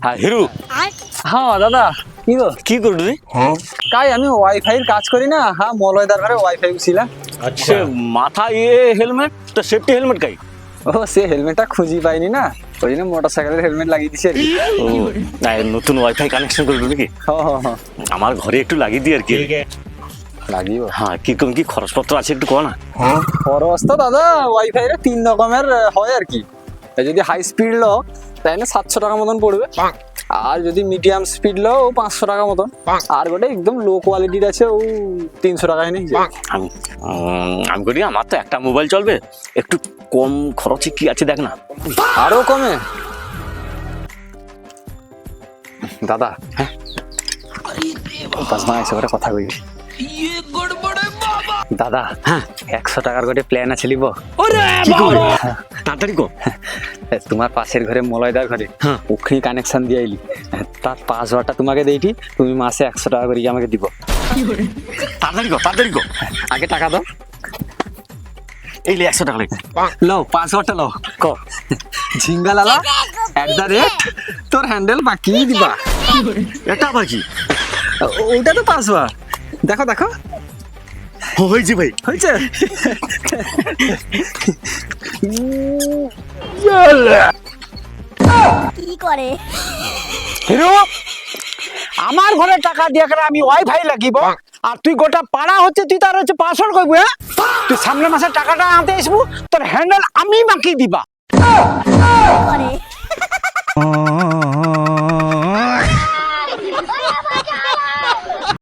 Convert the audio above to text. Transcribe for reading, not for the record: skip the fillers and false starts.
হ্যাঁ হিরু। হ্যাঁ দাদা কি গো কি করলি রে? কাই আমি ওয়াইফাই কাজ করি না, হ্যাঁ মলয়দার ঘরে ওয়াইফাই ছিলাম। সে মাথায় হেলমেট তো সেফটি হেলমেট কাই? ও সে হেলমেটটা খুঁজি পাইনি না, ওই জন্য মোটর সাইকেলের হেলমেট লাগিয়ে দিছে আর কি। ও না, নতুন ওয়াইফাই কানেকশন করবি নাকি? হ্যাঁ আমার ঘরে একটু লাগিয়ে দিই আর কি। লাগিও। হ্যাঁ কিরকম কি খরচপত্র আছে একটু কো না। খরচ তো দাদা ওয়াইফাই এর 3 রকমের হয় আর কি। যদি হাই স্পিড লো তাহলে 700 টাকা মতন পড়বে, আর যদি মিডিয়াম স্পিড লো 500 টাকা মতন, আর গোটে একদম লো কোয়ালিটির আছে ও 300 টাকায় নেই। আমি করি আমার তো একটা মোবাইল চলবে, একটু কম খরচে কি আছে দেখ না। আরো কমে দাদা? হ্যাঁ পাঁচমা একটা কথা কই দাদা। হ্যাঁ 100 টাকার গোটে প্ল্যান আছে লিব। তাড়াতাড়ি কো। তোমার পাশের ঘরে মলয়দার ঘরে ওখানে কানেকশন দিয়ে আইলি, তার পাসওয়ার্ডটা তোমাকে দেইটি, তুমি মাসে 100 টাকা করে আমাকে দিব। তাড়াতাড়ি কো। আগে টাকা দাও। এই লে 100 টাকা লে। লও পাসওয়ার্ডটা লও। ক ঝিঙ্গালালা তোর হ্যান্ডেল বাকি দিবা। এটা আবার কি? ওইটা তো পাসওয়ার্ড। দেখো দেখো হয়েছে ভাই, হয়েছে। কি করে হিরো আমার ঘরে টাকা দিয়ে করে আমি ওয়াইফাই লাগিব, আর তুই গোটা পাড়া হচ্ছে তুই তার হচ্ছে পাসওয়ার্ড করবি? হ্যাঁ তুই সামনে মাসে টাকাটা আনতে আসবো, তোর হ্যান্ডেল আমি বাকি দিবা। করে